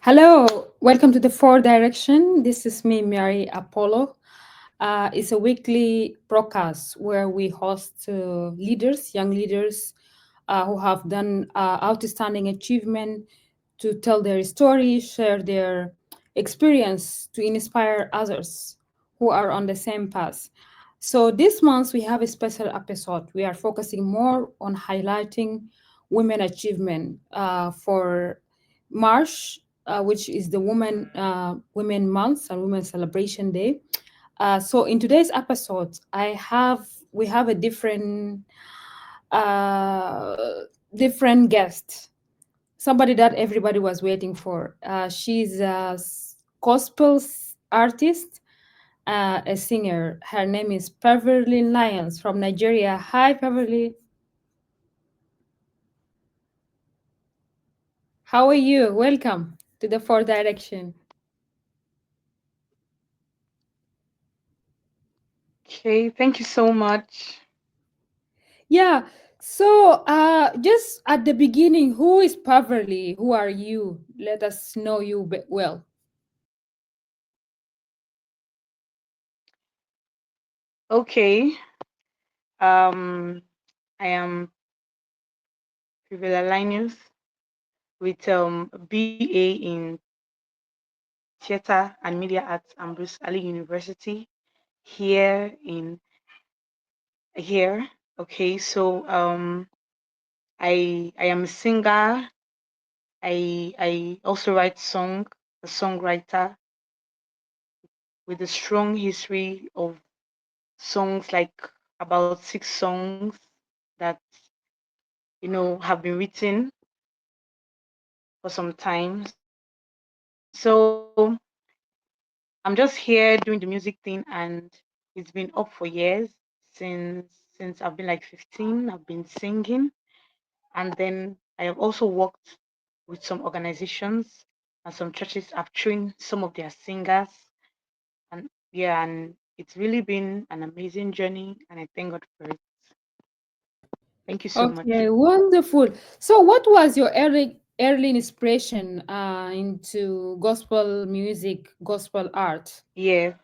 Hello, welcome to the Four Direction. This is me, Mary Apollo. It's a weekly broadcast where we host leaders, young leaders who have done outstanding achievement to tell their story, share their experience to inspire others who are on the same path. So this month we have a special episode. We are focusing more on highlighting women achievement for March, which is the Women Month and Women Celebration Day. So in today's episode, we have a uh, different guest, somebody that everybody was waiting for. She's a gospel artist, a singer. Her name is Beverly Lyons from Nigeria. Hi, Beverly. How are you? Welcome to the Four Direction. Okay, thank you so much. Yeah. So, just at the beginning, who is Beverly? Who are you? Let us know you well. Okay, um, I am Privila Linus with BA in Theatre and Media Arts and Bruce Ali University here in here. Okay, so I am a singer. I also write a songwriter with a strong history of songs, like about 6 songs that have been written for some time. So I'm just here doing the music thing, and it's been up for years since I've been like 15. I've been singing, and then I have also worked with some organizations and some churches. I've trained some of their singers, and yeah, and it's really been an amazing journey, and I thank God for it. Thank you so much. Okay, wonderful. So, what was your early inspiration into gospel music, gospel art? Yeah.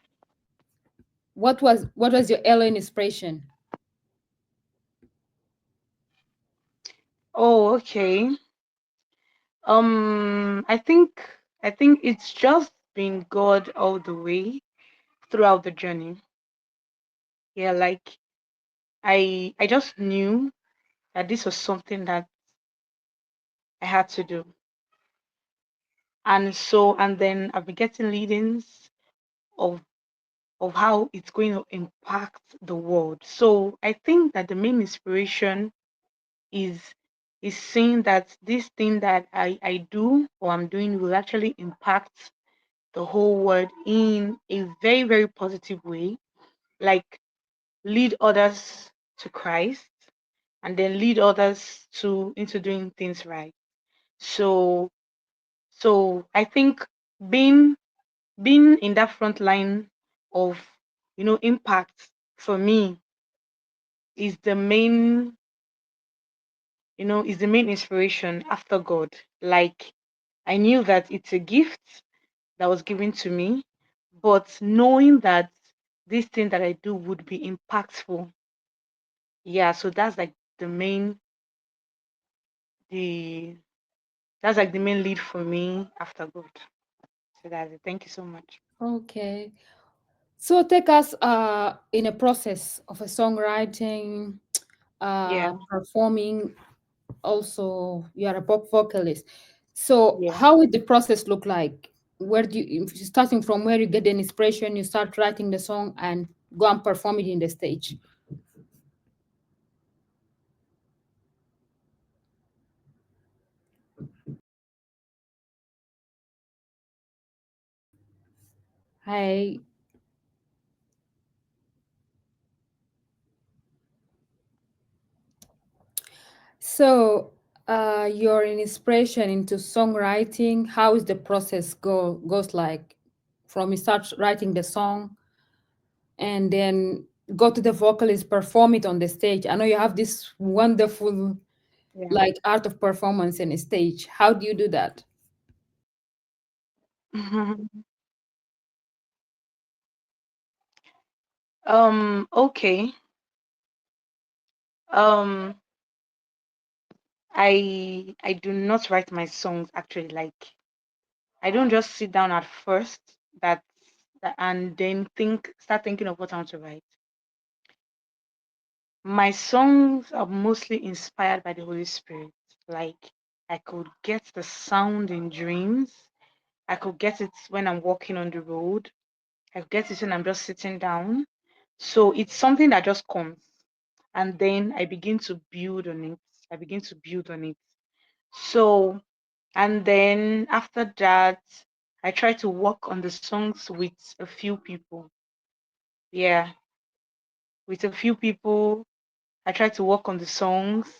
What was your early inspiration? Oh, okay. I think it's just been God all the way throughout the journey. Yeah, like I just knew that this was something that I had to do. And then I've been getting leadings of how it's going to impact the world. So I think that the main inspiration is seeing that this thing that I do or I'm doing will actually impact the whole world in a very, very positive way. Like lead others to Christ, and then lead others to into doing things right. So I think being in that front line of impact for me is the main is the main inspiration after God. Like I knew that it's a gift that was given to me, but knowing that this thing that I do would be impactful. Yeah, so the that's like the main lead for me after God. So that's it. Thank you so much. Okay. So take us in a process of a songwriting, Yeah, performing. Also, you are a pop vocalist. So yeah. how would the process look like? Where do you, starting from where you get the inspiration, you start writing the song and go and perform it in the stage? I So, your inspiration into songwriting, how is the process goes like from you start writing the song and then go to the vocalist, perform it on the stage. I know you have this wonderful Yeah. like art of performance in a stage. How do you do that? Okay. Um, I do not write my songs actually. Like I don't just sit down at first that, and then start thinking of what I want to write. My songs are mostly inspired by the Holy Spirit. Like I could get the sound in dreams. I could get it when I'm walking on the road. I could get it when I'm just sitting down. So it's something that just comes. And then I begin to build on it. I begin to build on it. So, and then after that, I try to work on the songs with a few people. Yeah, with a few people, I try to work on the songs,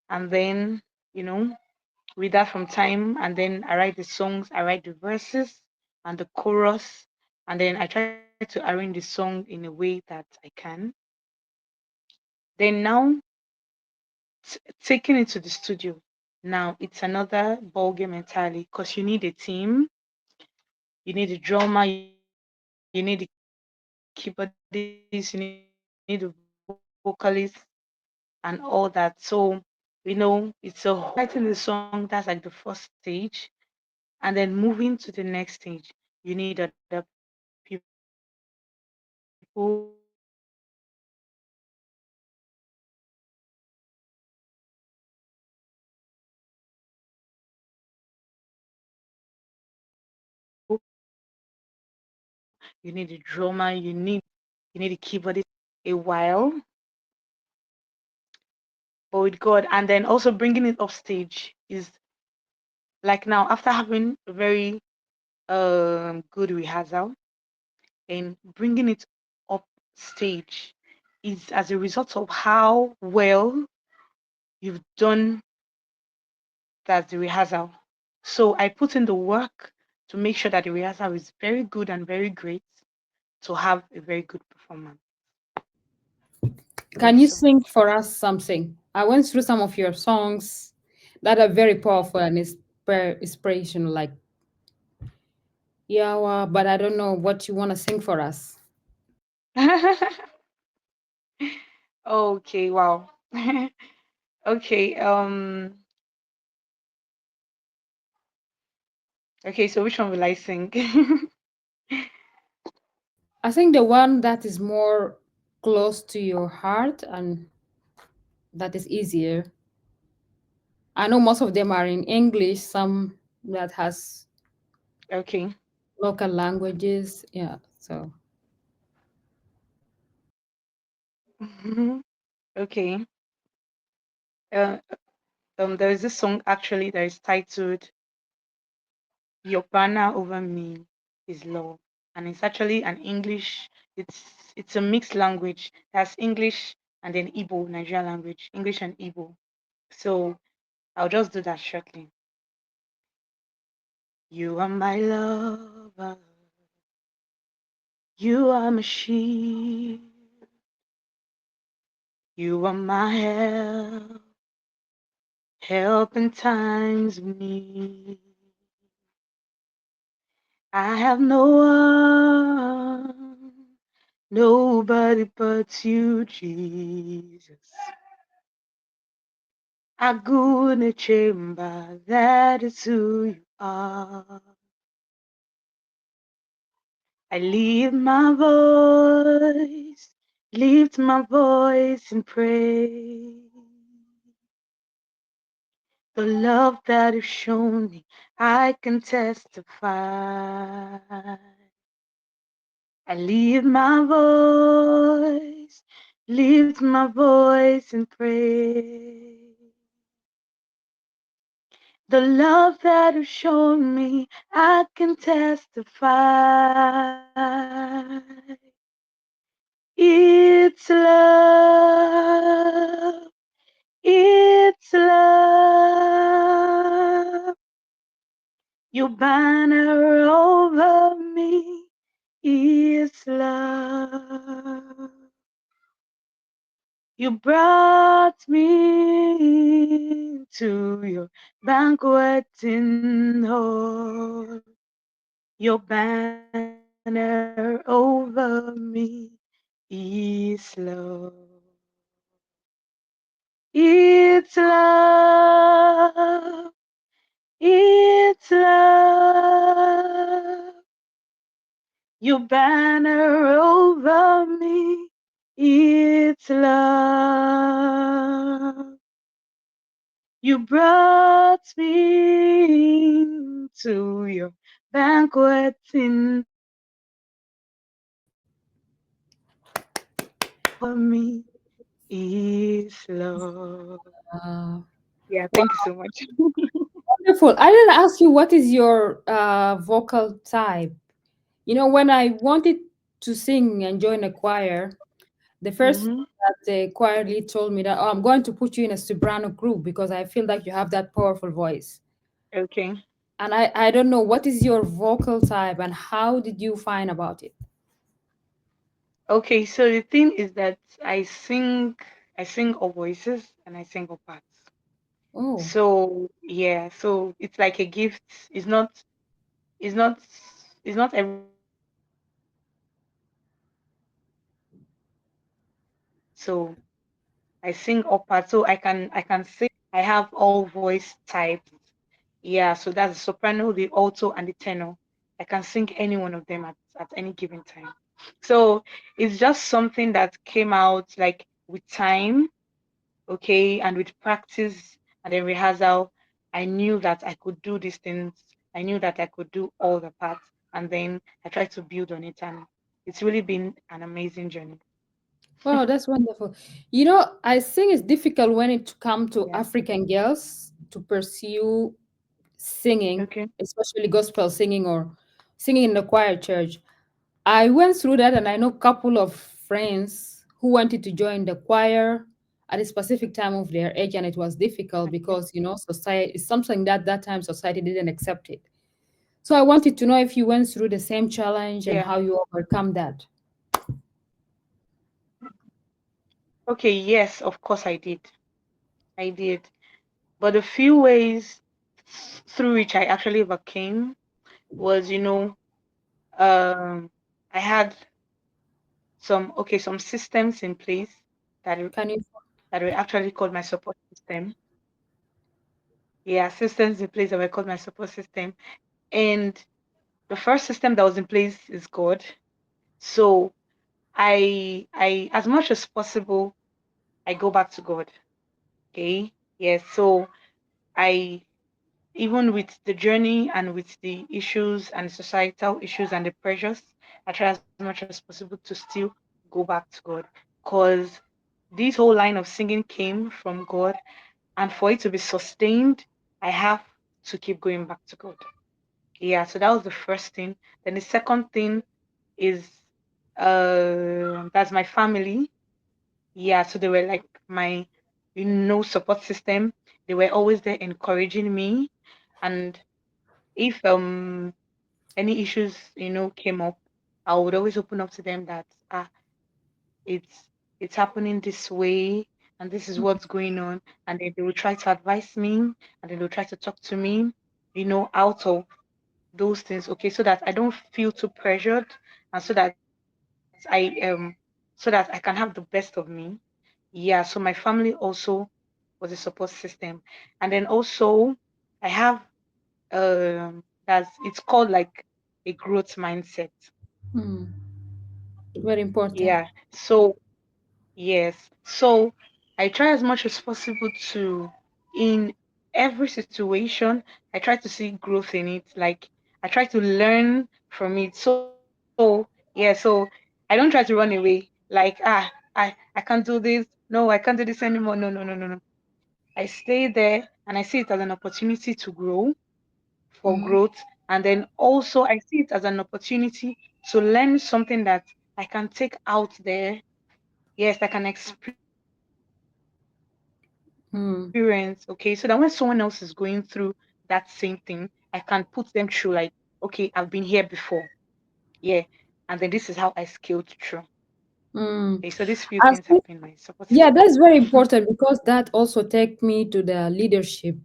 and then, you know, read that from time, and then I write the songs, I write the verses and the chorus, and then I try to arrange the song in a way that I can. Then now, taking it to the studio, now it's another ball game entirely because you need a team, you need a drummer, you need a keyboardist, you need a vocalist, and all that. So, it's a whole writing the song. That's like the first stage, and then moving to the next stage. You need other people, you need musicians, you need producers, you need a drummer, you need a keyboardist a while, but with God, and then also bringing it off stage is like now after having a very good rehearsal and bringing it up stage is as a result of how well you've done that the rehearsal. So I put in the work to make sure that the rehearsal is very good and very great to have a very good performance. Can you So sing for us something? I went through some of your songs that are very powerful and inspirational, like Yawa, but I don't know what you want to sing for us. okay, wow. okay, okay, so which one will I sing? I think the one that is more close to your heart and that is easier. I know most of them are in English, some that has okay. local languages. Yeah, so okay. Uh, there is this song actually that is titled "Your Banner Over Me Is Love," and it's actually an English. It's a mixed language. That's English and then Igbo, Nigerian language, English and Igbo. So I'll just do that shortly. You are my lover. You are my shield. You are my help in times of need. I have no one, nobody but you, Jesus. A good chamber, that is who you are. I lift my voice in praise. The love that you've shown me, I can testify. I lift my voice in praise. The love that you've shown me, I can testify. It's love, it's love. Your banner over me is love. You brought me to your banqueting hall. Your banner over me is love. It's love. It's love. Your banner over me. It's love. You brought me into your banqueting over me is love. Uh, Yeah, wow, thank you so much. wonderful. I didn't ask you what is your vocal type. You know, when I wanted to sing and join a choir, the first thing Hmm. that the choir lead told me that, oh, I'm going to put you in a soprano group because I feel like you have that powerful voice. Okay. And I don't know what is your vocal type and how did you find about it? Okay, so the thing is that I sing all voices and I sing all parts. Oh, So yeah, so it's like a gift. It's not it's not everybody that can sing all parts. So I sing all parts. So I can sing. I have all voice types. Yeah, so that's the soprano, the alto, and the tenor. I can sing any one of them at any given time. So it's just something that came out like with time, okay, and with practice and then rehearsal. I knew that I could do these things. I knew that I could do all the parts, and then I tried to build on it, and it's really been an amazing journey. wow, that's wonderful. You know, I think it's difficult when it come to Yeah. African girls to pursue singing, Okay. especially gospel singing or singing in the choir church. I went through that and I know a couple of friends who wanted to join the choir at a specific time of their age and it was difficult Okay. because, you know, society is something that that time society didn't accept it. So I wanted to know if you went through the same challenge and Yeah. how you overcome that. Okay. Yes, of course I did. I did. But the few ways through which I actually overcame was, um, I had some systems in place that Can you? that were actually called my support system. Yeah, systems in place that were called my support system. And the first system that was in place is God. So I as much as possible I go back to God. Okay. Yes. So I even with the journey and with the issues and societal issues and the pressures, I try as much as possible to still go back to God. Because this whole line of singing came from God, and for it to be sustained, I have to keep going back to God. Yeah, so that was the first thing. Then the second thing is that's my family. Yeah, so they were like my support system. They were always there encouraging me. And if any issues, came up, I would always open up to them that it's it's happening this way and this is what's going on. And then they will try to advise me and then they'll try to talk to me, out of those things, okay, so that I don't feel too pressured and so that I can have the best of me. Yeah, so my family also was a support system. And then also I have that's it's called like a growth mindset. Hmm, very important. Yeah. So yes. So I try as much as possible to, in every situation, I try to see growth in it. Like I try to learn from it. So yeah. So I don't try to run away. Like I can't do this. No, I can't do this anymore. No, no, no, no, no. I stay there and I see it as an opportunity to grow, for Hmm. growth, and then also I see it as an opportunity to learn something that I can take out there. Yes, I can experience, okay, so that when someone else is going through that same thing, I can put them through like, okay, I've been here before. Yeah, and then this is how I scaled through. Okay, so these few things have been my I support think, system. yeah, that's very important because that also take me to the leadership.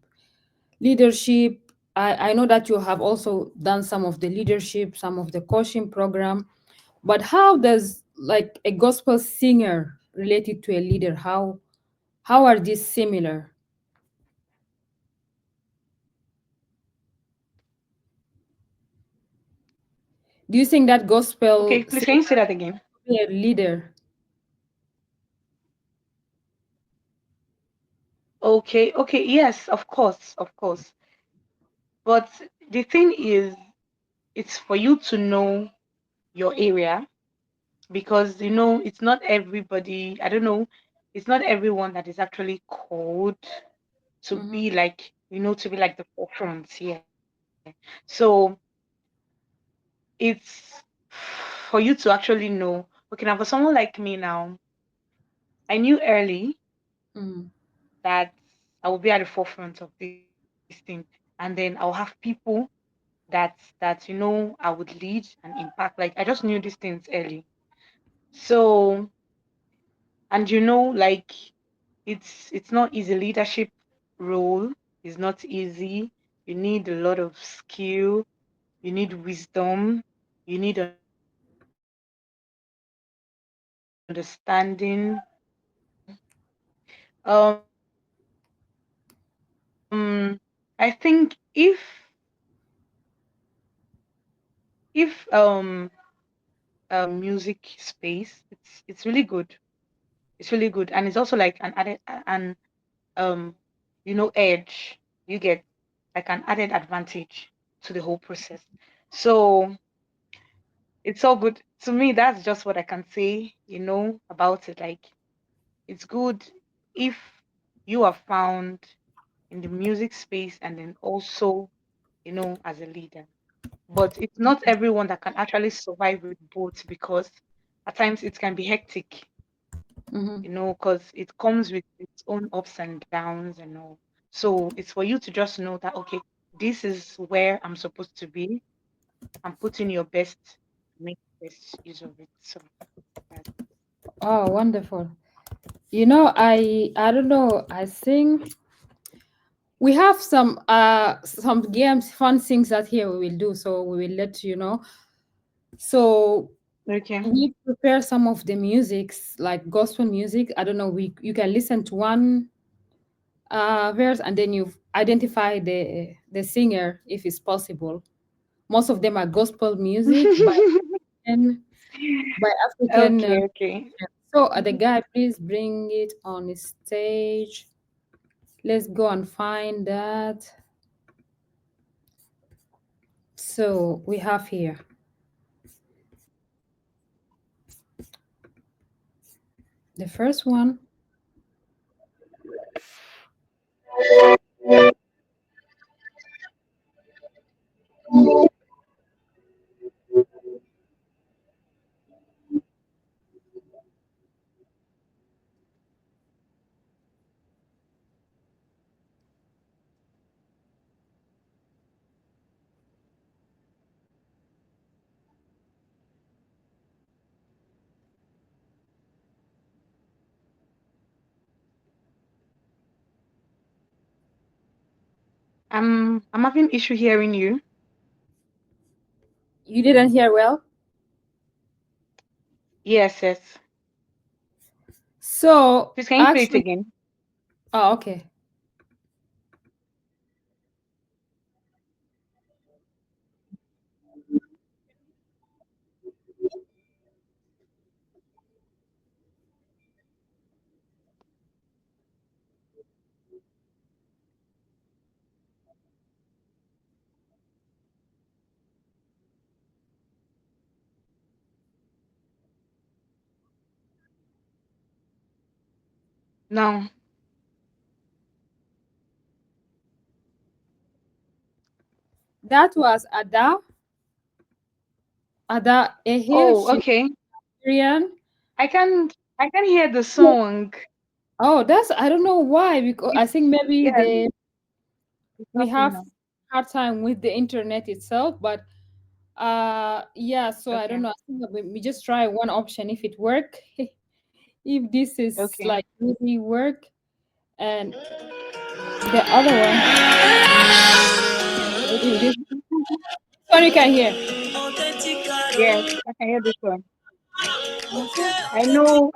Leadership. I know that you have also done some of the leadership, some of the coaching program, but how does like a gospel singer related to a leader? How are these similar? Do you think that Okay, gospel please can singer you say that again? can be a leader? Okay, okay, yes, of course. But the thing is, it's for you to know your area because it's not everybody, I don't know, it's not everyone that is actually called to Mm-hmm. be like, to be like the forefront here. So it's for you to actually know. Okay, now for someone like me now, I knew early Mm-hmm. that I will be at the forefront of this thing, and then I'll have people that I would lead and impact. Like I just knew these things early. So, and like it's not easy. Leadership role is not easy. You need a lot of skill, you need wisdom, you need understanding, I think if music space, it's really good. It's really good, and it's also like an added an um edge. You get like an added advantage to the whole process. So it's all good to me. That's just what I can say, about it. Like it's good if you are found in the music space and then also, as a leader. But it's not everyone that can actually survive with both because at times it can be hectic, Mm-hmm. because it comes with its own ups and downs and all. So it's for you to just know that, okay, this is where I'm supposed to be. I'm putting your best, make the best use of it. So that's Oh, wonderful. I don't know. I think we have some games, fun things that here we will do. So we will let you know. So okay. we prepare some of the musics like gospel music. I don't know. We You can listen to one verse and then you identify the singer if it's possible. Most of them are gospel music and by African. Okay, okay. So the guy, please bring it on stage. Let's go and find that. So we have here the first one. I'm having issue hearing you. You didn't hear well. Yes, yes. So Please can you play it actually, again? oh, okay. Now. That was Ada Ehir. Oh, She's okay. Syrian. I can hear the song. Oh, that's I don't know why because I It's think maybe yeah, it's we happening have now. hard time with the internet itself, but yeah. So I don't Okay. know. I think that we just try one option if it work. If this is Okay. like really work, and the other one. This one you can hear. Yes, I can hear this one. I know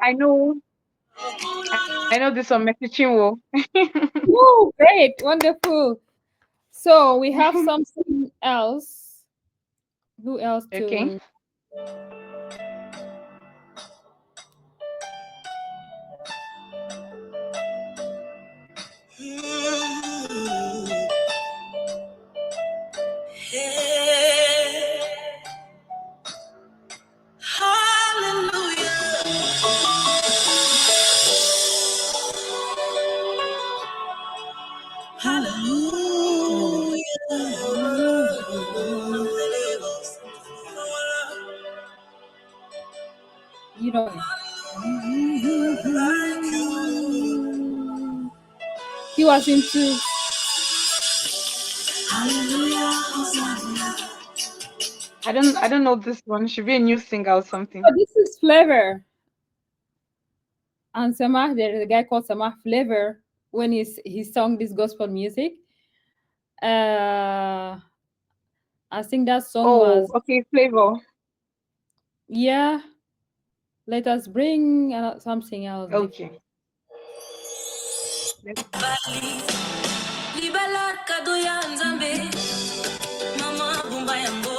this one, Messi Chinwo. Woo, great, wonderful. So we have something else. Who else Okay. to? You know it. He was into. I don't know this one. Should be a new singer or something. Oh, this is Flavor and Samah. There is a guy called Samah Flavor. When he sung this gospel music, uh, I think that song Oh, was, okay, Flavor. yeah. Let us bring something else different. Okay. Let's Libala kado ya nzambe, mama bumba yango.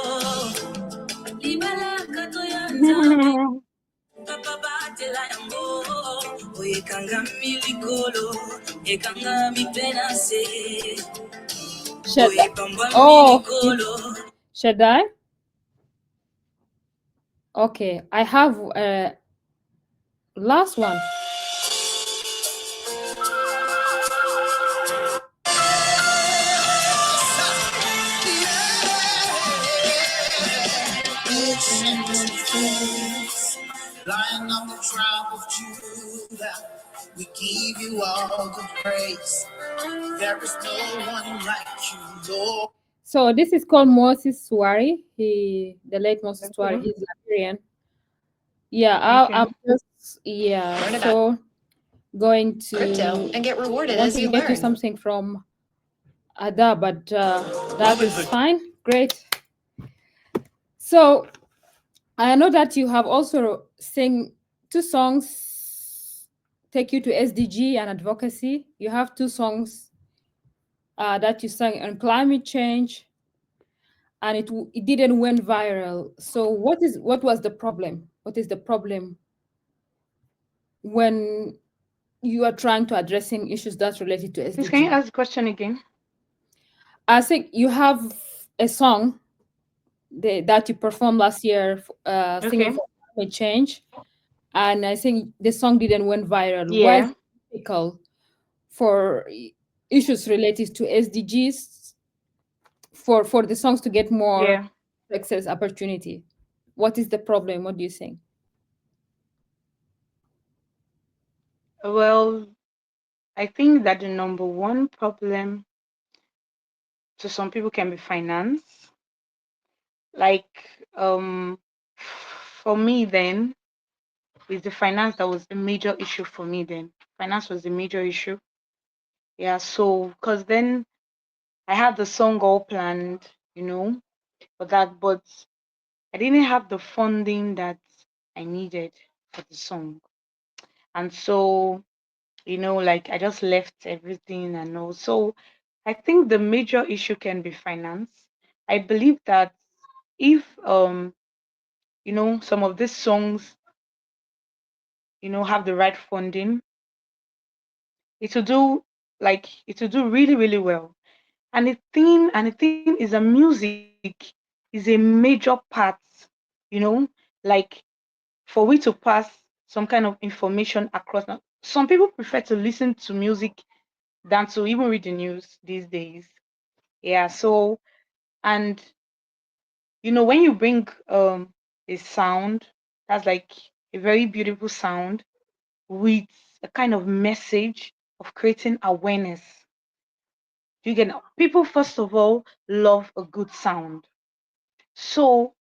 Libala kado ya nzambe, papa batela yango. Oye kanga milikolo, ekanga mipenase. Oye bamba milikolo. Should I? Okay, I have last one. Lion of the tribe of Judah, we give you all the praise. There is no one like you, Lord. So this is called Moses Suari. The late Moses Suari, okay. he's Liberian. Yeah, I'm Okay. just so going to crypto and get rewarded want as to you get you something from Ada, but that is fine. Great. So I know that you have also sing two songs take you to SDG and advocacy. You have two songs that you sang on climate change, and it didn't went viral. So what was the problem? What is the problem when you are trying to addressing issues that's related to Please, can you SDG? ask the question again? I think you have a song that you performed last year, singing Okay. for climate change, and I think the song didn't went viral. Why is Yeah. it difficult for issues related to SDGs for the songs to get more Yeah. access opportunity? What is the problem? What do you think? Well, I think that the number one problem to some people can be finance. Like, for me then, is the finance that was a major issue for me then. Finance was the major issue. Yeah, so because then I had the song all planned, for that, but I didn't have the funding that I needed for the song. And so, like I just left everything and all. So I think the major issue can be finance. I believe that if some of these songs, have the right funding, it will do it will do really, really well. And the thing is that music is a major part, like for we to pass some kind of information across. Now, some people prefer to listen to music than to even read the news these days. Yeah, so and when you bring a sound that's like a very beautiful sound with a kind of message of creating awareness, you get people first of all love a good sound. So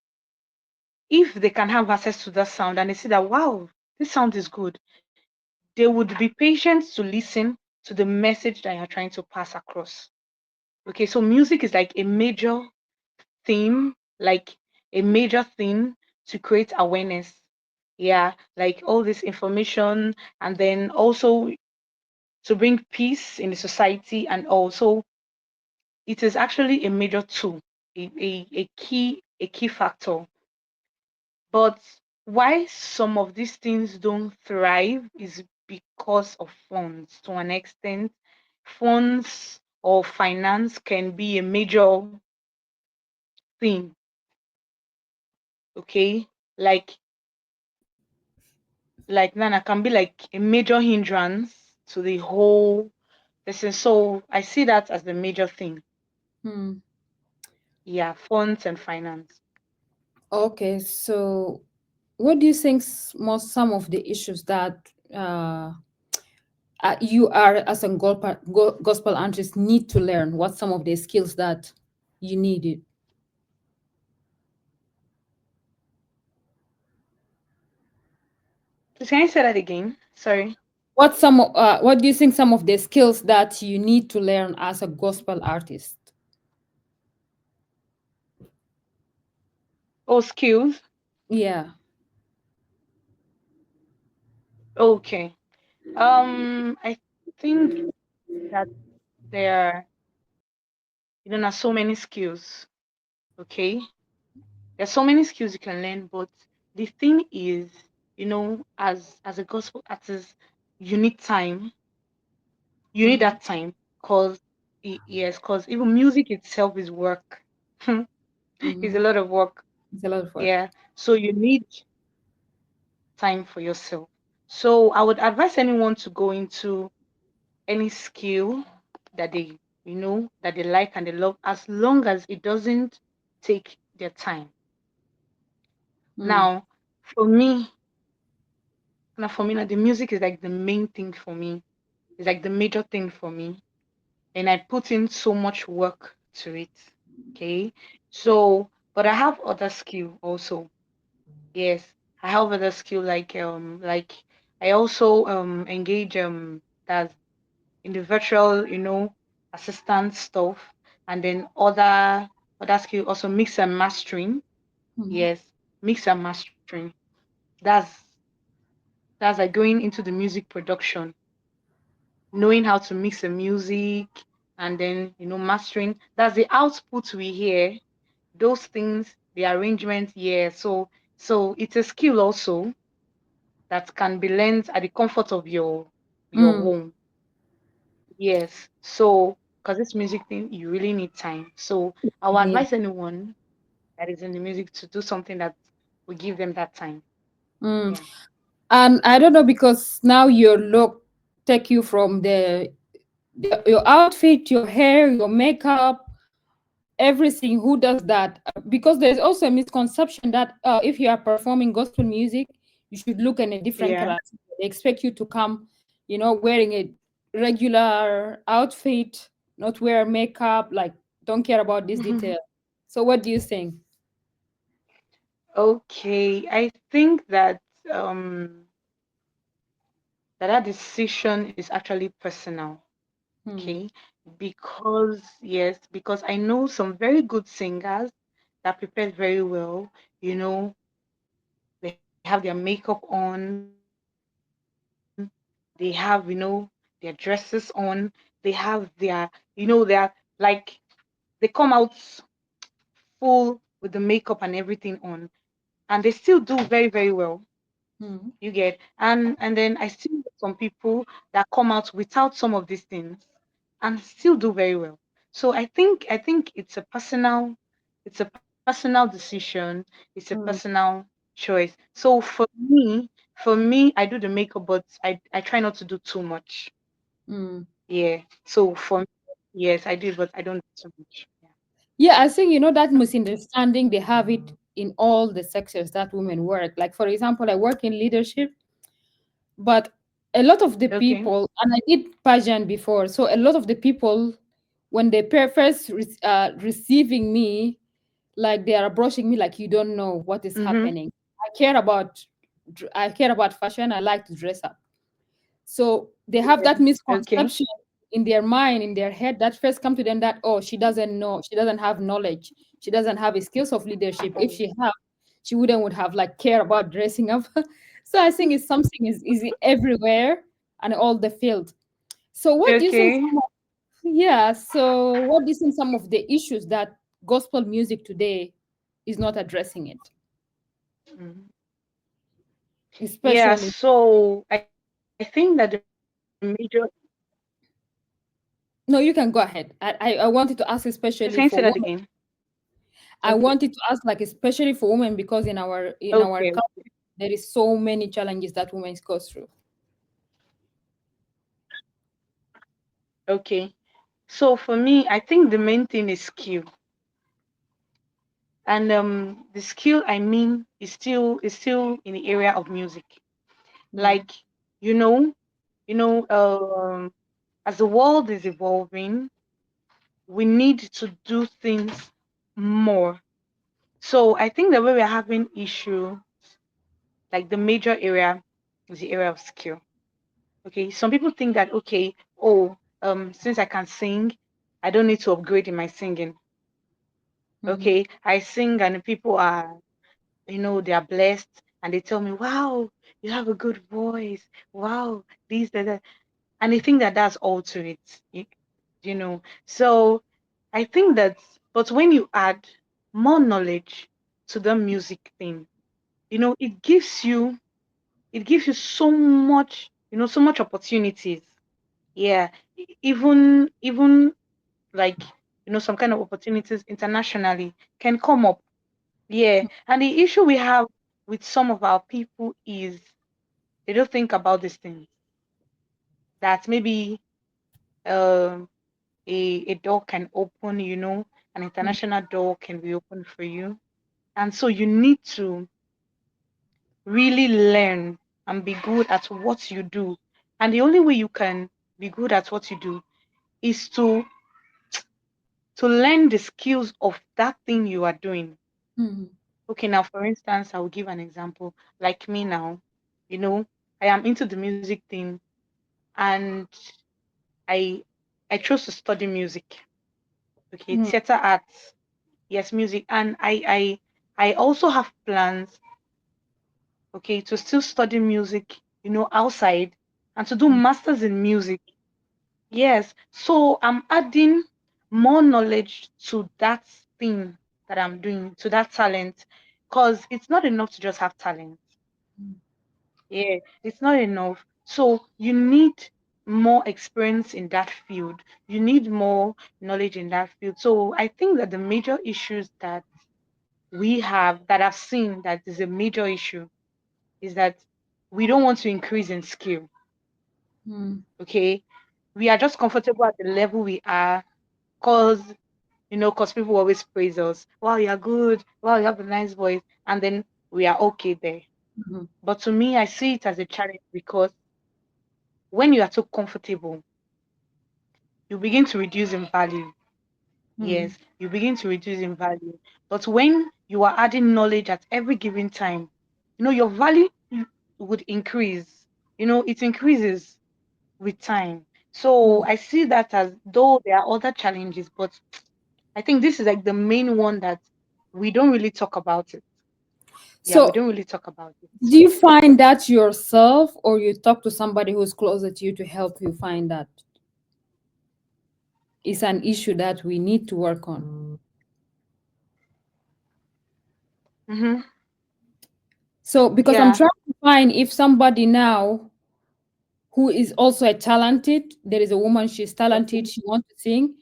if they can have access to that sound and they see that, wow, this sound is good, they would be patient to listen to the message that you're trying to pass across. Okay, so music is like a major theme, like a major theme to create awareness. Yeah, like all this information, and then also to bring peace in the society, and also it is actually a major tool, a key factor. But why some of these things don't thrive is because of funds. To an extent, funds or finance can be a major thing. Okay, like Nana can be like a major hindrance to the whole person. So I see that as the major thing. Hmm. Yeah, funds and finance. Okay, so what do you think most some of the issues that you are as a gospel artist need to learn? What some of the skills that you needed? So can I say that again? Sorry. What do you think some of the skills that you need to learn as a gospel artist? Oh, skills. Yeah. Okay. I think that there, are so many skills. Okay, there's so many skills you can learn, but the thing is, as a gospel artist, you need time. You need Mm-hmm. that time, cause yes, cause even music itself is work. It's Mm-hmm. a lot of work. It's a lot of work. Yeah, so you need time for yourself. So I would advise anyone to go into any skill that they like and they love, as long as it doesn't take their time. Mm. Now, for me, now the music is like the main thing for me. It's like the major thing for me, and I put in so much work to it. Okay, so but I have other skill also. Yes, I have other skill like I also engage that in the virtual, assistant stuff, and then other skill also mix and mastering. Mm. Yes, mix and mastering. That's that's like going into the music production, knowing how to mix the music, and then mastering. That's the output we hear. Those things, the arrangement, yeah. So it's a skill also that can be learned at the comfort of your Mm. home. Yes. So, because this music thing, you really need time. So, I will Yeah. advise anyone that is in the music to do something that will give them that time. Mm. Yeah. And I don't know because now your look take you from your outfit, your hair, your makeup, everything. Who does that? Because there's also a misconception that if you are performing gospel music, you should look in a different Yeah. color. They expect you to come, wearing a regular outfit, not wear makeup, like don't care about this detail. So what do you think? Okay. I think um that decision is actually personal. Hmm. Okay. Because I know some very good singers that prepared very well. You know, they have their makeup on, they have, their dresses on, they have they're like, they come out full with the makeup and everything on, and they still do very, very well. Hmm. You get, and then I see some people that come out without some of these things and still do very well. So I think it's a personal decision, it's a Hmm. personal choice. So for me, I do the makeup, but I try not to do too much. Hmm. Yeah. So for me, yes, I do, but I don't do too much. Yeah. Yeah, I think that misunderstanding they have it in all the sectors that women work. Like for example, I work in leadership, but a lot of the Okay. people, and I did pageant before, so a lot of the people, when they first receiving me, like they are approaching me like you don't know what is Mm-hmm. happening. I care about fashion. I like to dress up. So they have that Okay. misconception in their mind, in their head, that first come to them that, oh, she doesn't know, she doesn't have knowledge, she doesn't have a skills of leadership. If Oh, she have, she wouldn't would have like care about dressing up. So I think it's something is easy everywhere and all the field. So what do you think okay. yeah, so what do you think some of the issues that gospel music today is not addressing it, Mhm. Yeah, especially so I think that the major, no, you can go ahead. I wanted to ask can you say especially that for again? women. I Okay, wanted to ask like especially for women because in our okay, country there is so many challenges that women go through. okay. So for me, I think the main thing is skill. And the skill I mean is still in the area of music. Mm, Like, you know, as the world is evolving, we need to do things more. So I think that where we're having issue, like the major area, is the area of skill. Okay, some people think that okay, oh, since I can sing, I don't need to upgrade in my singing. mhm, Okay, I sing and people are, they are blessed and they tell me, wow, you have a good voice. Wow, these, that. And they think that that's all to it. So I think that, but when you add more knowledge to the music thing, it gives you so much opportunities. Yeah, even like, some kind of opportunities internationally can come up. Yeah, and the issue we have with some of our people is they don't think about these things. That maybe um a door can open, an mm, international door can be opened for you. And so you need to really learn and be good at what you do. And the only way you can be good at what you do is to learn the skills of that thing you are doing. mhm, Okay, now for instance, I will give an example. Like me now, you know, I am into the music thing, and I I chose to study music. Okay, mm, theater arts, yes, music, and I also have plans, okay, to still study music, outside, and to do mm, masters in music. Yes, so I'm adding more knowledge to that thing that I'm doing, to that talent, because it's not enough to just have talent. mm, Yeah, it's not enough. So you need more experience in that field. You need more knowledge in that field. So I think that the major issues that we have, that I've seen that is a major issue, is that we don't want to increase in skill. mm, Okay. We are just comfortable at the level we are, because because people always praise us. Wow, you're good. Wow, you have a nice voice. And then we are okay there. mhm, But to me, I see it as a challenge, because when you are too comfortable, you begin to reduce in value. mm, Yes, you begin to reduce in value. But when you are adding knowledge at every given time, your value would increase. It increases with time. So mm. I see that as though there are other challenges, but I think this is like the main one that we don't really talk about it. Yeah, we So don't really talk about it. do you find that yourself or you talk to somebody who's closer to you to help you find that it's an issue that we need to work on? Mm-hmm. So because I'm Yeah. trying to find if somebody now who is also a talented, there is a woman, she's talented, Okay. she wants to sing,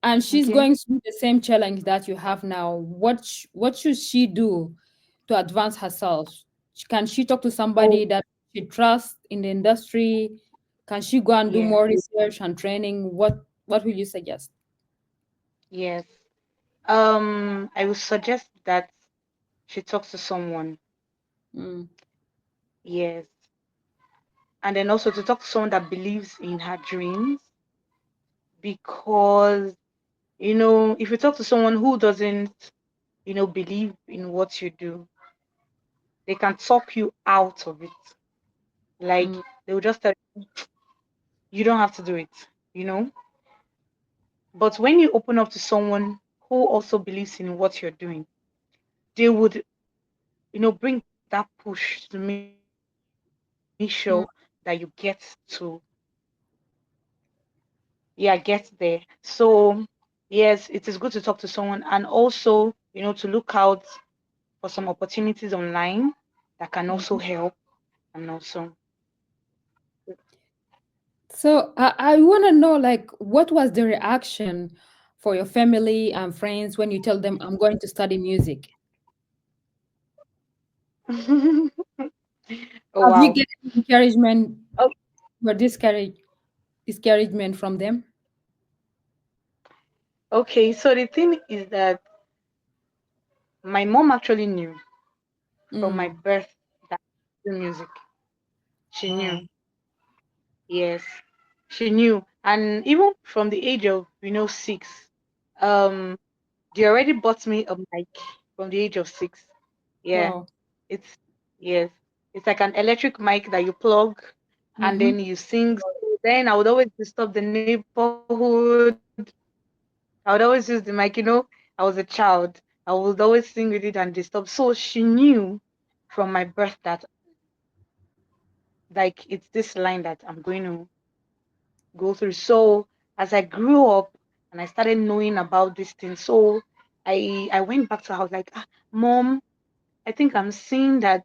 and she's Okay. going through the same challenge that you have now. What should she do to advance herself? Can she talk to Oh, somebody that she trusts in the industry? Can she go and do yes. more research and training? What will you suggest? Yes. I would suggest that she talks to someone. Mm, Yes. And then also to talk to someone that believes in her dreams, because if you talk to someone who doesn't believe in what you do, they can talk you out of it. Like, mm, they will just tell you, you don't have to do it. you know. But when you open up to someone who also believes in what you're doing, they would, bring that push to make sure that you get Mm. to, yeah, get there. So yes, it is good to talk to someone, and also, to look out for some opportunities online that can also Mhm. help, and also, So I want to know, like, what was the reaction for your family and friends when you tell them I'm going to study music? oh Have you wow. get any encouragement Oh, or discouragement from them? okay, so the thing is that my mom actually knew from my Mm. birth that I do music. She knew. Wow. Yes, she knew. And even from the age of, 6, um, they already bought me a mic from the age of 6. Yeah, Wow. it's, yes, it's like an electric mic that you plug and Mm-hmm. then you sing. So then I would always disturb the neighborhood. I would always use the mic, I was a child. I would always sing with it and disturb. So she knew from my birth that like it's this line that I'm going to go through. So as I grew up and I started knowing about this thing, so I went back to her. I was like, Mom, I think I'm seeing that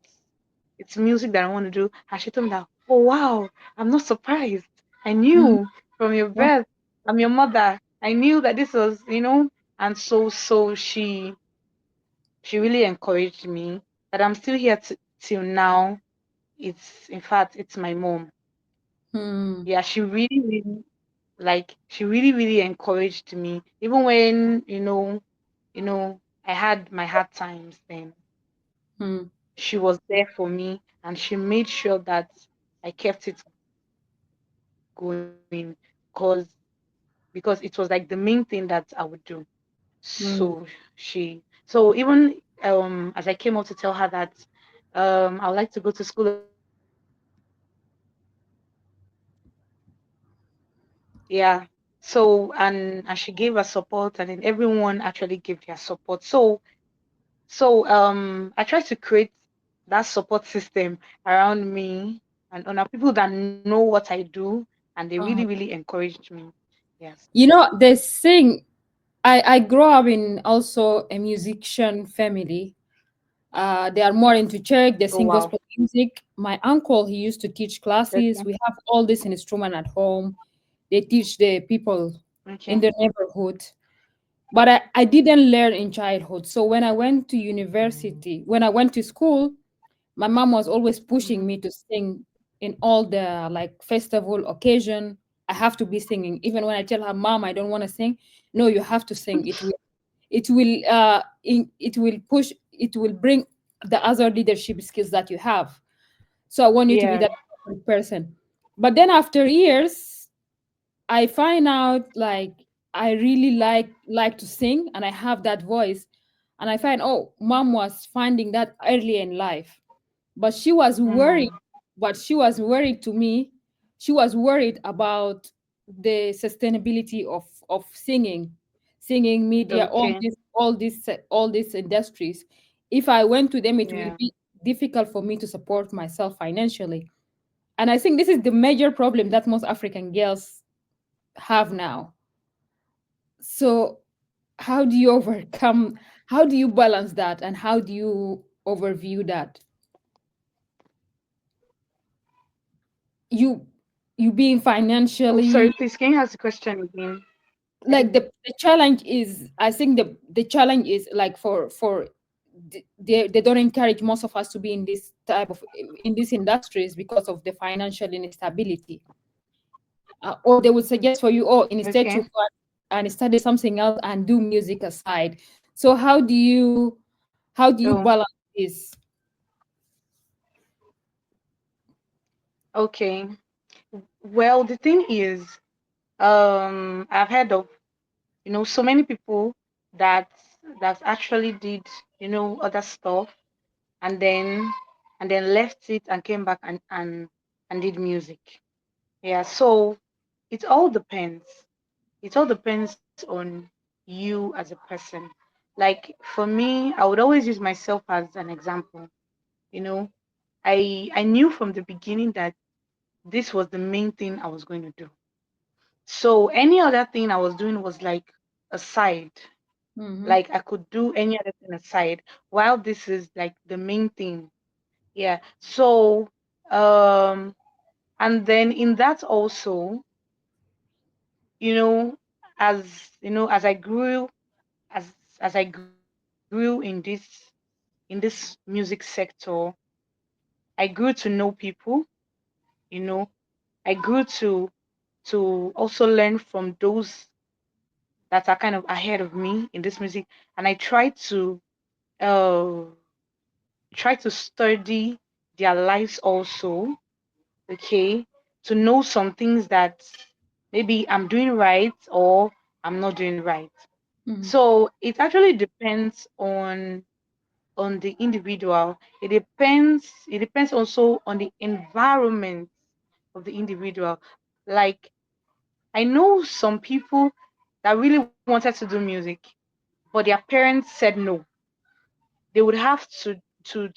it's music that I want to do. And she told me that, oh wow, I'm not surprised. I Mm-hmm. knew from your birth, I'm your mother. I knew that this was, and so she really encouraged me that I'm still here till now. It's in fact it's my mom. Hmm. Yeah, she really, really she really, really encouraged me. Even when, I had my hard times then. Hmm. She was there for me and she made sure that I kept it going because it was like the main thing that I would do. So Hmm. even as I came out to tell her that I would like to go to school of music, yeah. So and she gave her support and then everyone actually gave their support. So I try to create that support system around me and on people that know what I do and they really, Uh-huh. really encouraged me. Yes. You know, this thing, I grew up in also a musician family. They are more into church. They Oh sing wow. gospel music. My uncle, he used to teach classes. Okay. We have all this instrument at home. They teach the people in Okay. the neighborhood. But I didn't learn in childhood. So when I went to university, when I went to school, my mom was always pushing Hmm. me to sing in all the like festival occasion. I have to be singing. Even when I tell her, Mom, I don't want to sing, no, you have to sing. It will push, it will bring the other leadership skills that you have. So I want you to be Yeah. that person. But then after years, I find out like I really like to sing and I have that voice. And I find, oh, mom was finding that early in life. But she was worried, Mm. but she was worried to me. She was worried about the sustainability of singing media, Okay. all these industries. If I went to them, it will Yeah. be difficult for me to support myself financially. And I think this is the major problem that most African girls have now. So how do you overcome, how do you balance that, and how do you overview that? you you being Oh, sorry, financially, please, can you ask the question again? I like didn't. the challenge is, I think the challenge is like for they don't encourage most of us to be in this type of in these industries because of the financial instability, or they would suggest for you, oh, instead to Okay. go and study something else and do music aside. So how do you Oh, balance this? okay. Well, the thing is, I've heard of, so many people that that actually did, other stuff and then left it and came back and did music. Yeah. So it all depends. It all depends on you as a person. Like for me, I would always use myself as an example. You know, I knew from the beginning that this was the main thing I was going to do. So any other thing I was doing was like a side. Mm-hmm. Like I could do any other thing aside, while this is like the main thing. Yeah. So um and then in that also, you know, as I grew, as I grew in this music sector, I grew to know people, you know, I grew to also learn from those that are kind of ahead of me in this music, and I uh try to study their lives also, okay, to know some things that maybe I'm doing right or I'm not doing right. Mm-hmm. So it actually depends on the individual. It depends also on the environment of the individual. Like I know some people that really wanted to do music, but their parents said no. They would have to to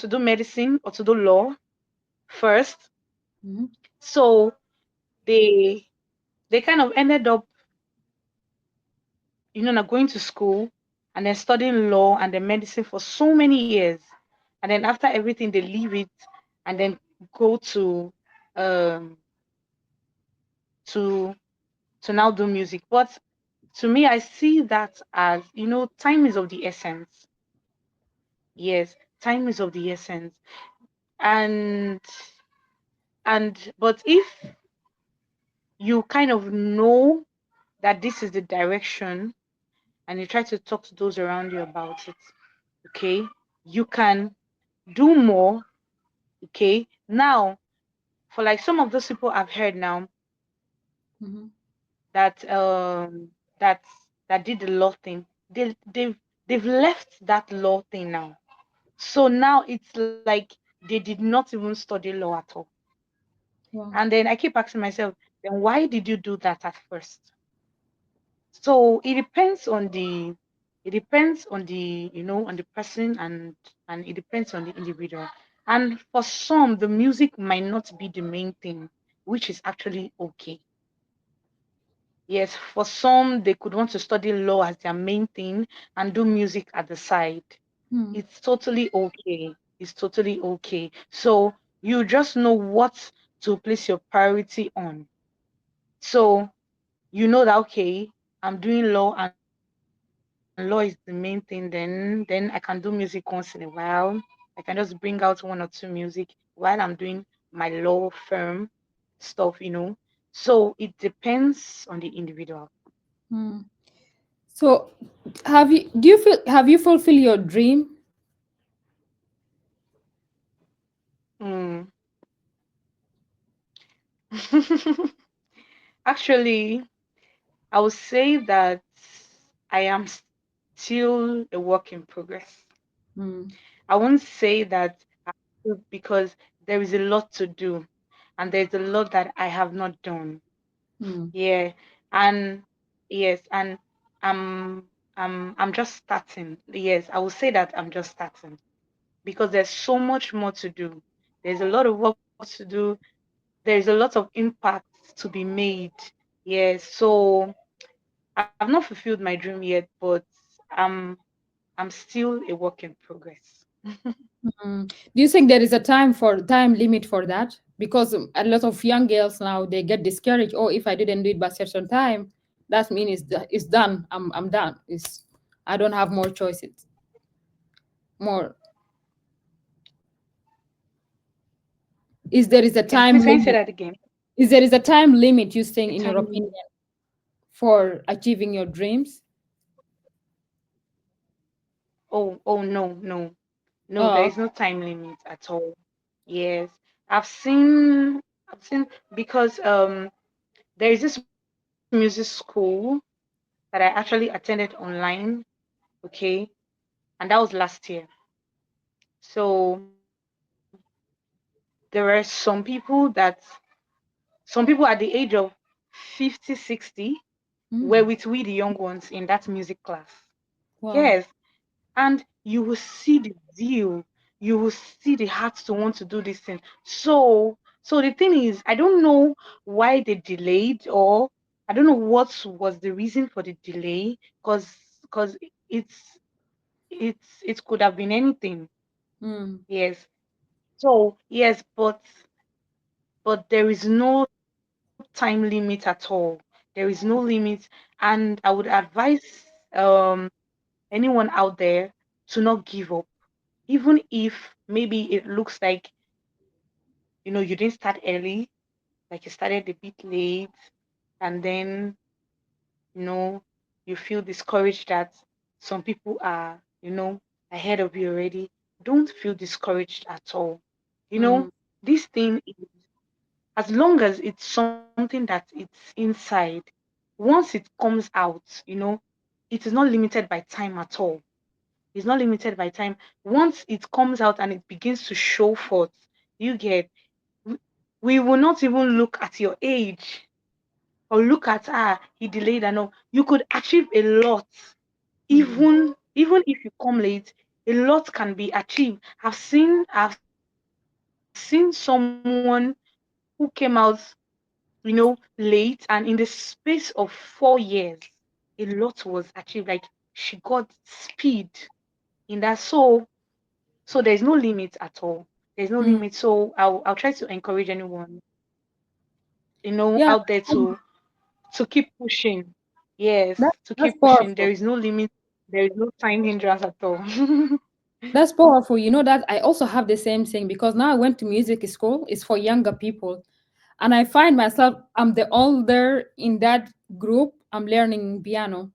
do medicine or to do law first. Mm-hmm. So they they kind of ended up, like going to school and then studying law and then medicine for so many years. And then after everything they leave it and then go um to to now do music. But to me, I see that as, time is of the essence. Yes, time is of the essence. And but if you kind of know that this is the direction and you try to talk to those around you about it, okay, you can do more. Okay, now for like some of those people I've heard now Mm-hmm. that that that did the law thing, they've left that law thing now. So now it's like they did not even study law at all. Wow. And then I keep asking myself, then why did you do that at first? So it depends on the on the person, and it depends on the individual. And for some, the music might not be the main thing, which is actually okay. Yes, for some they could want to study law as their main thing and do music at the side. Mm-hmm. It's totally okay. It's totally okay. So you just know what to place your priority on. So you know that, okay, I'm doing law and law is the main thing, then I can do music once in a while. I can just bring out one or two music while I'm doing my law firm stuff. So it depends on the individual. So, have you fulfilled your dream? Mm. Actually, I would say that I am still a work in progress. Mm, I won't say that because there is a lot to do and there's a lot that I have not done. mm, Yeah, and yes, and I'm just starting. Yes, I will say that I'm just starting because there's so much more to do. There's a lot of work to do. There's a lot of impact to be made. Yes, so I've not fulfilled my dream yet, but I'm I'm still a work in progress. mm. Do you think there is a time limit for that? Because a lot of young girls now they get discouraged. Oh, if I didn't do it by certain time, that means it's done. I'm done. It's I don't have more choices. More is there is a Can time can you say limit? that again? Is there is a time limit you A think in your time opinion limit? for achieving your dreams? Oh no, there Oh, is no time limit at all. Yes, I've seen because there is this music school that I actually attended online, okay, and that was last year. So there were some people that Some people at the age of 50, 60 were Mm. with we, the young ones, in that music class. Wow. Yes. And you will see the zeal, you will see the heart to want to do this thing. So the thing is, I don't know why they delayed, or I don't know what was the reason for the delay, because it's it could have been anything. Mm. Yes. So yes, but there is no time limit at all. There is no limit. And I would advise anyone out there to not give up, even if maybe it looks like, you didn't start early, like you started a bit late, and then you know you feel discouraged that some people are ahead of you already. Don't feel discouraged at all. Mm. This thing, as long as it's something that it's inside, once it comes out, it is not limited by time at all. It's not limited by time. Once it comes out and it begins to show forth, you get, we we will not even look at your age, or look at, he delayed and all. You could achieve a lot, Mm. even if you come late. A lot can be achieved. I've seen someone who came out, late, and in the space of 4 years, a lot was achieved. Like, she got speed in that. So there's no limit at all. There's no Mm. limit. So I'll try to encourage anyone, Yeah, out there to keep pushing. Yes, to that's keep pushing. There powerful. is no limit. There is no time hindrance at all. That's powerful. You know that I also have the same thing because now I went to music school. It's for younger people. And I find myself, I'm the older in that group. I'm learning piano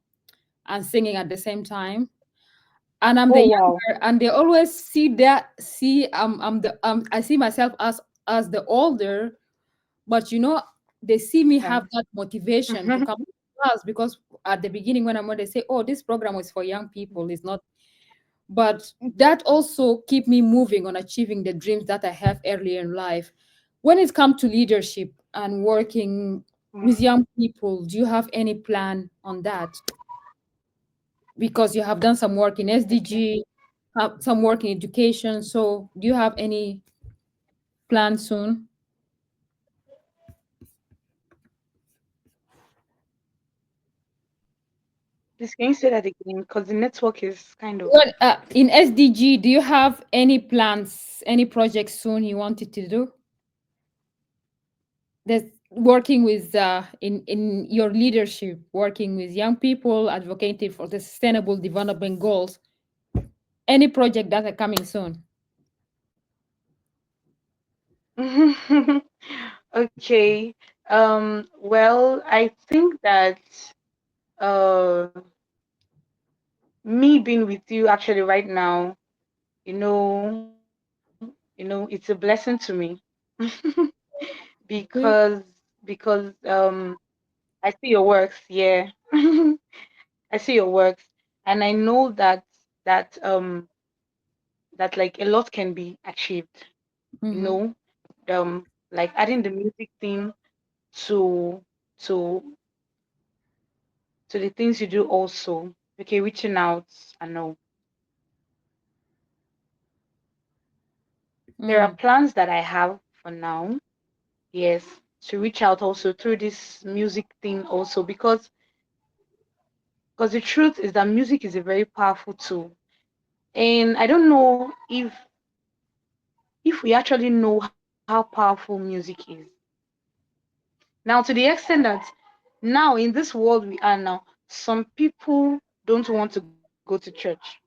and singing at the same time. And I'm the Oh wow. younger, and they always see I'm the I see myself as the older, but they see me have Yeah. that motivation to come to class because at the beginning when they say, oh, this program is for young people, it's not, but that also keep me moving on achieving the dreams that I have earlier in life. When it comes to leadership and working with young people, do you have any plan on that? Because you have done some work in Okay. SDG, have some work in education. So do you have any plan soon? Please, can you say that again? Because the network is kind of. What in SDG, do you have any plans, any projects soon you wanted to do? That's working with in your leadership, working with young people, advocating for the sustainable development goals. Any project that are coming soon? Okay. Well, I think that uh me being with you actually right now, it's a blessing to me. because Okay. because I see your works, yeah. I see your works, and I know that like a lot can be achieved, you Mm-hmm. know, like adding the music thing to to to the things you do also. Okay, reaching out, I know there are Mm. plans that I have for now. Yes, to reach out also through this music thing also, because the truth is that music is a very powerful tool. And I don't know if we actually know how powerful music is. Now, to the extent that now in this world we are now, some people don't want to go to church.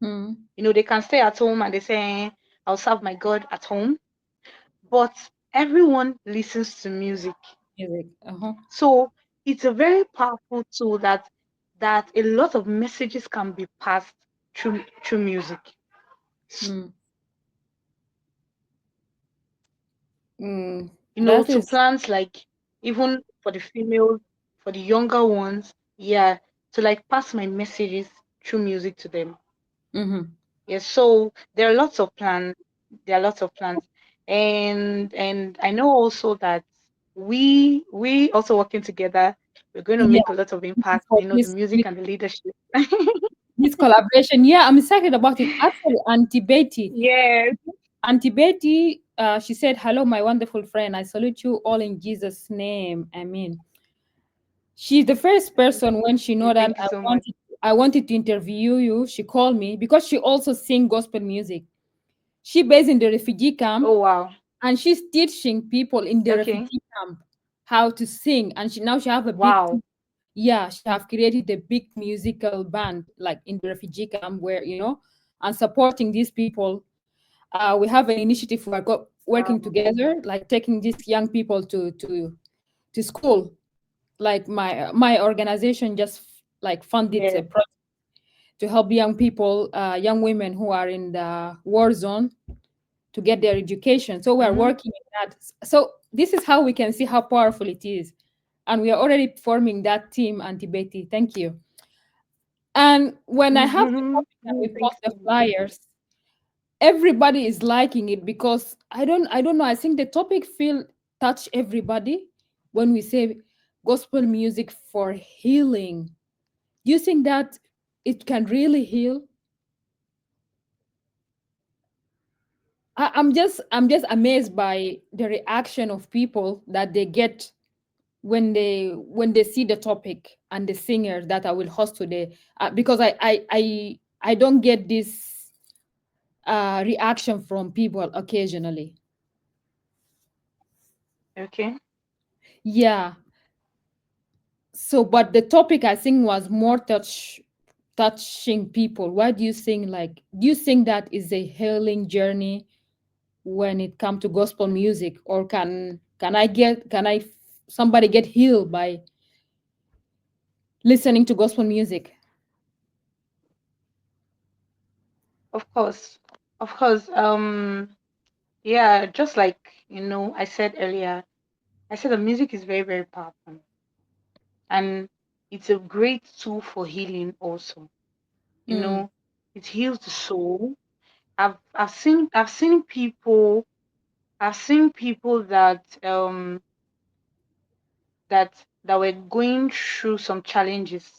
Mm. They can stay at home and they say, I'll serve my God at home. But everyone listens to music. Music. Uh-huh. So it's a very powerful tool that a lot of messages can be passed through music. Mm. Mm. To That is. plans like, even for the females, for the younger ones, yeah, to like pass my messages through music to them. Mm-hmm. Yes, so there are lots of plans. There are lots of plans, and I know also that. we also working together, we're going to make Yeah, a lot of this is impact, for the music and the leadership. this collaboration. Yeah, I'm excited about it. Actually, Yes. Auntie Betty, she said, "Hello, my wonderful friend. I salute you all in Jesus' name. Amen." She's the first person when she know that Thank you so much. I wanted to interview you. She called me because she also sing gospel music. She based in the refugee camp Oh wow. and she's teaching people in the Okay. refugee camp how to sing. And she have a big Wow. yeah, she have created a big musical band like in the refugee camp where and supporting these people. We have an initiative we are Wow. working together, like taking these young people to school. Like my organization just like funded Yeah. a project to help young people, young women who are in the war zone to get their education. So we are Mm-hmm. working in that. So this is how we can see how powerful it is. And we are already forming that team, Auntie Betty. Thank you. And when I have the topic and we Thanks post the so much. flyers, everybody is liking it because I don't know. I think the topic feel touch everybody when we say gospel music for healing. Do you think that it can really heal? I'm just amazed by the reaction of people that they get when they see the topic and the singer that I will host today. Because I don't get this reaction from people occasionally. Okay. Yeah. So, but the topic I think was more touching people. Why do you think do you think that is a healing journey when it comes to gospel music, or can I somebody get healed by listening to gospel music? Of course. Of course. Yeah, just like I said earlier, I said the music is very, very powerful. And it's a great tool for healing also. You Mm, know, it heals the soul. I've seen people that were going through some challenges,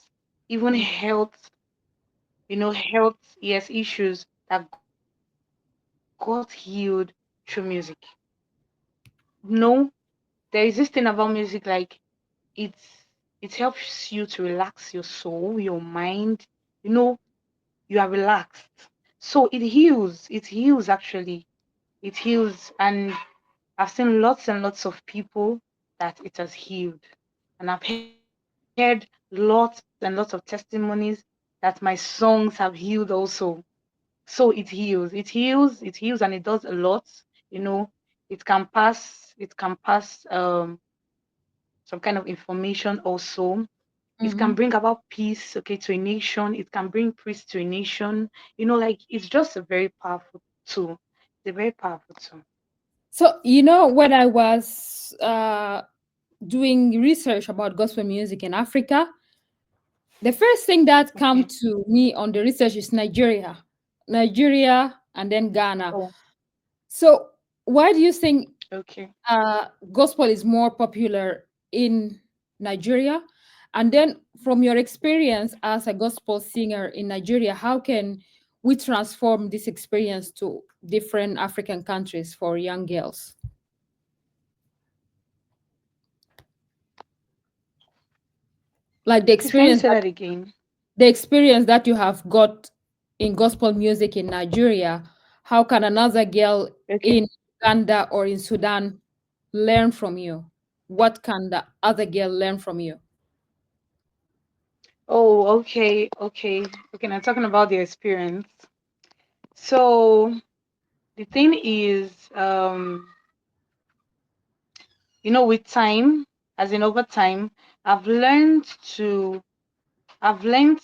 even mm, health, yes, issues that got healed through music. No, there is this thing about music, like it helps you to relax your soul, your mind. You know, you are relaxed. So it heals actually. It heals, and I've seen lots and lots of people that it has healed. And I've heard lots and lots of testimonies that my songs have healed also. So it heals, and it does a lot. You know, it can pass some kind of information also. It can mhm. bring about peace, okay, to a nation. It can bring peace to a nation. Like it's just a very powerful tool. It's a very powerful tool. So when I was doing research about gospel music in Africa, the first thing that come Okay. to me on the research is Nigeria, and then Ghana. Oh, So why do you think okay. gospel is more popular in Nigeria? And then, from your experience as a gospel singer in Nigeria, how can we transform this experience to different African countries for young girls? Like Please, can you say that again? the experience that you have got in gospel music in Nigeria, how can another girl Okay. in Uganda or in Sudan learn from you? What can the other girl learn from you? Oh, okay, okay. Okay, now talking about the experience. So the thing is, with time, as in over time, I've learned to I've learned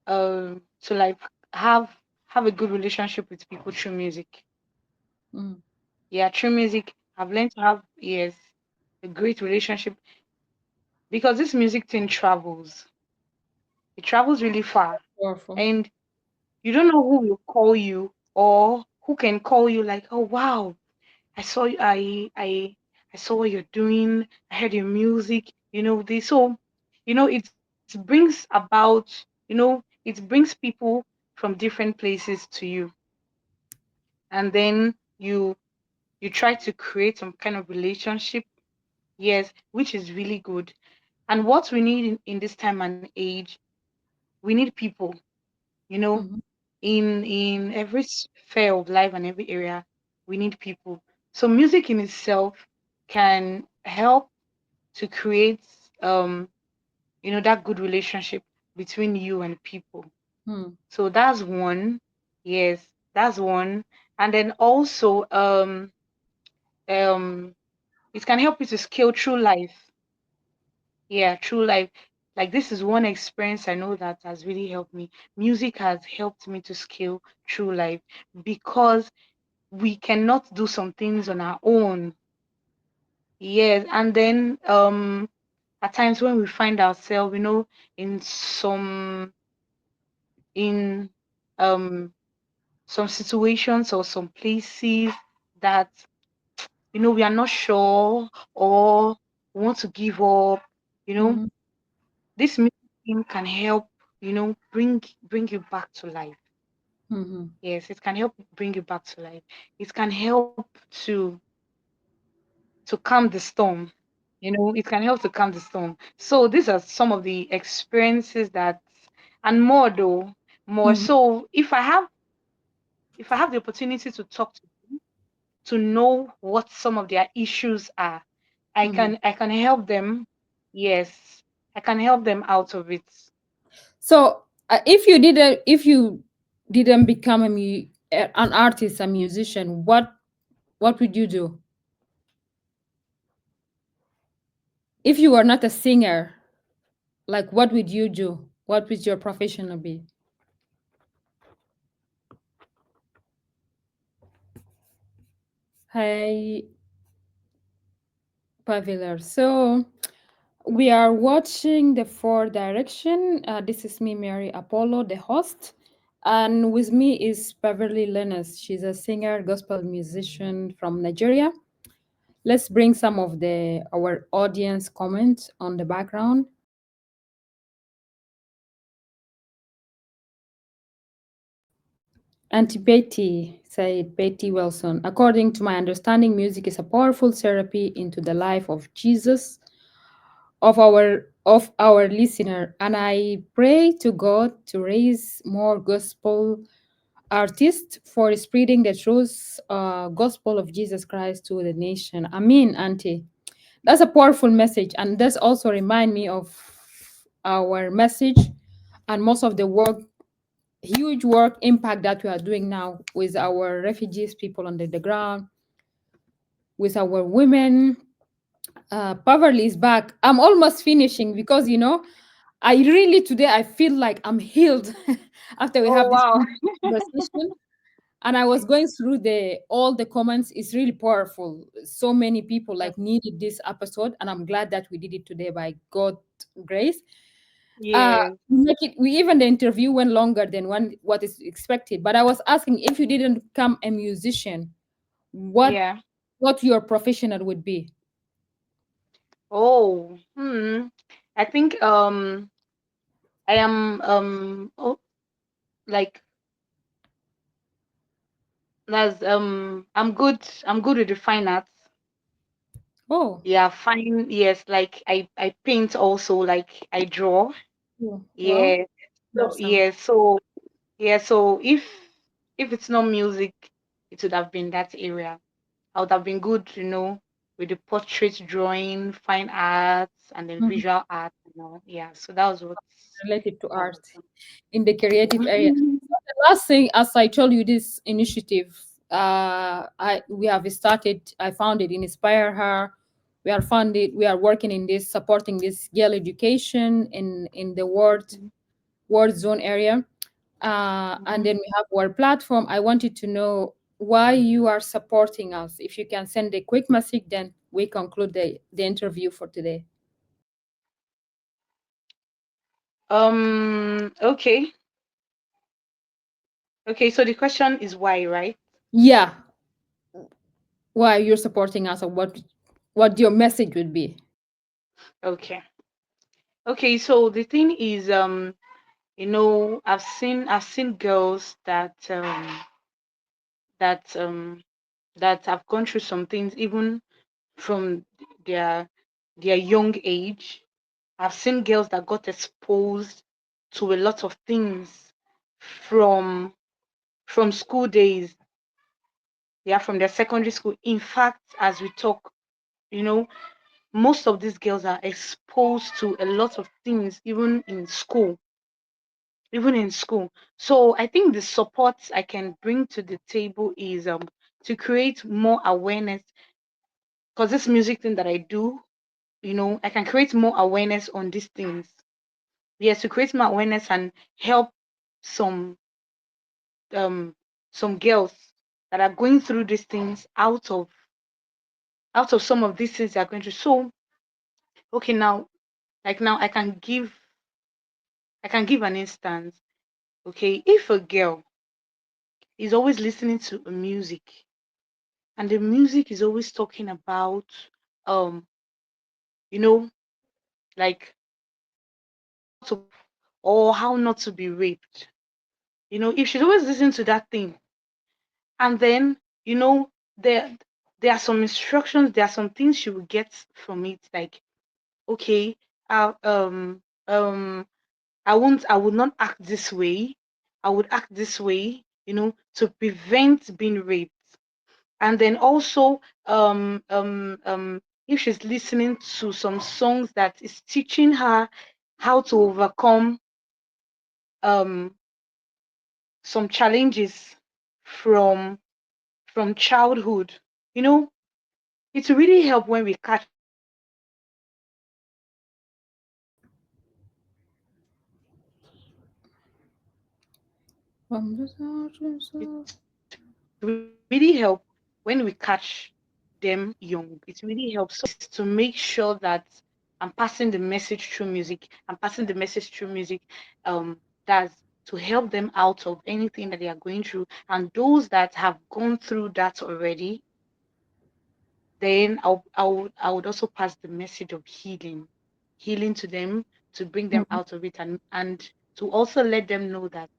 to like have a good relationship with people through music. Mm, Yeah, through music, I've learned to have, yes, a great relationship, because this music thing travels. It travels really far, powerful. and you don't know who will call you, or who can call you like, oh wow, I saw you, I saw what you're doing. I heard your music. This. So, it brings about, it brings people from different places to you, and then you try to create some kind of relationship. Yes, which is really good. And what we need in this time and age, we need people. You know, Mhm. in every sphere of life and every area, we need people. So music in itself can help to create um that good relationship between you and people. Hmm. So that's one. Yes, that's one. And then also um it can help you to scale through life. Yeah, through life. Like, this is one experience I know that has really helped me. Music has helped me to scale through life, because we cannot do some things on our own. Yes, and then at times when we find ourselves, in in um some situations or some places that we are not sure, or we want to give up, you know, Mhm. this music thing can help, bring you back to life. Mhm. Yes, it can help bring you back to life. It can help to calm the storm. It can help to calm the storm. So these are some of the experiences that, and more though, more. Mhm. So if I have the opportunity to talk to them, to know what some of their issues are, I Mhm. can I can help them. Yes, I can help them out of it. So, if you didn't become an artist, a musician, what would you do? If you were not a singer, like what would you do? What would your profession be? Hi, Pavilar. So we are watching the Four Direction. This is me, Mary Apollo, the host. And with me is Beverly Lennes. She's a singer, gospel musician from Nigeria. Let's bring some of the our audience comments on the background. Auntie Betty said, Betty Wilson, according to my understanding, music is a powerful therapy into the life of Jesus, of our listener. And I pray to God to raise more gospel artists for spreading the truth gospel of Jesus Christ to the nation. Amen, Auntie. That's a powerful message. And that's also remind me of our message and most of the work, huge work impact that we are doing now with our refugees, people under the ground, with our women. Poverty is back. I'm almost finishing because I really today I feel like I'm healed after we Oh have this wow. conversation. And I was going through the all the comments. It's really powerful. So many people like needed this episode, and I'm glad that we did it today by God's grace. Yes. Make it. We even the interview went longer than what is expected. But I was asking if you didn't become a musician, what Yeah. what your professional would be. Oh. I think I am like that's I'm good with the fine arts. Oh, Yeah, fine. Yes, like I paint also, like I draw. well, Yeah. So awesome. if it's not music, it would have been that area. I would have been good, with the portrait drawing, fine arts, and then Mhm. visual art. Yeah. So that was what Related to I would art have in the creative area. done. The last thing, as I told you, this initiative, I we have started. I found it Inspire Her. We are working in this, supporting this girl education in the ward zone area. And Mhm. then we have our platform. I wanted to know why you are supporting us. If you can send a quick message, then we conclude the interview for today. Okay. Okay, so the question is why, right? Yeah, why you're supporting us, or what what your message would be. Okay. Okay, so the thing is, I've seen girls that that have gone through some things even from their their young age. I've seen girls that got exposed to a lot of things from school days, yeah, from their secondary school. In fact, as we talk, you know, most of these girls are exposed to a lot of things even in school. So I think the support I can bring to the table is to create more awareness, because this music thing that I do, I can create more awareness on these things. Yes, to create more awareness and help some um some girls that are going through these things out of some of these things they are going through. So okay, now, like, now I can give an instance. Okay, if a girl is always listening to a music, and the music is always talking about um you know like how to or how not to be raped, if she's always listening to that thing, and then you know there there are some instructions, there are some things she will get from it, like, okay, uh, um um I would not act this way, I would act this way, to prevent being raped. And then also, if she's listening to some songs that is teaching her how to overcome um some challenges from childhood, you know it really help when we catch it really help when we catch them young. It really helps. So is to make sure that I'm passing the message through music. I'm passing the message through music. That's to help them out of anything that they are going through. And those that have gone through that already, then I would also pass the message of healing to them, to bring them Mhm. out of it, and to also let them know that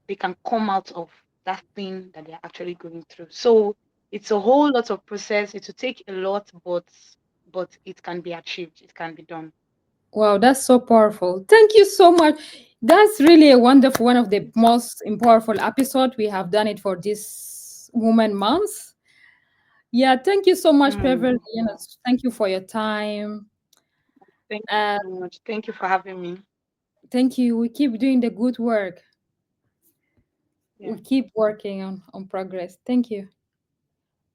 they can come out of that thing that they're actually going through. So it's a whole lot of process. It will take a lot, but it can be achieved. It can be done. Wow, that's so powerful. Thank you so much. That's really a wonderful, one of the most powerful episode we have done it for this Woman Month. Yeah, thank you so much, Pevel. Wow. Thank you for your time. Thank you Uh, so much. Thank you for having me. thank you. We keep doing the good work. Yeah. We keep working on progress. Thank you.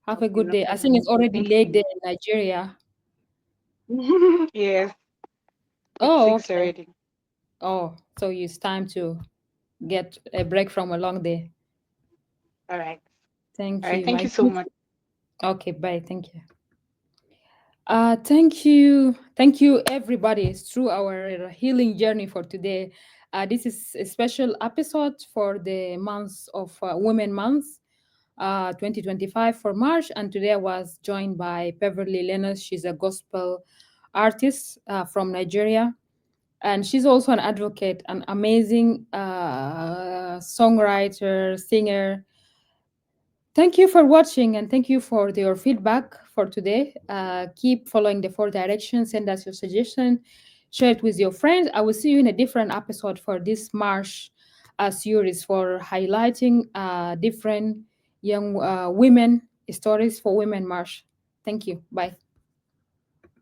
Have a Okay, good no day. I think problem. it's already Thank you late so there in Nigeria. much. Yes, it's Oh, 6 okay. already. Oh, so it's time to get a break from a long day. All right. All Thank right. you. Thank I you so much. okay, bye. Thank you. Thank you, everybody, through our healing journey for today. This is a special episode for the month of Women Month, 2025 for March, and today I was joined by Beverly Lennox. She's a gospel artist from Nigeria, and she's also an advocate, an amazing songwriter, singer. Thank you for watching and thank you for your feedback for today. Keep following the four directions, send us your suggestion, share it with your friends. I will see you in a different episode for this March series for highlighting different young women stories for Women March. Thank you. Bye.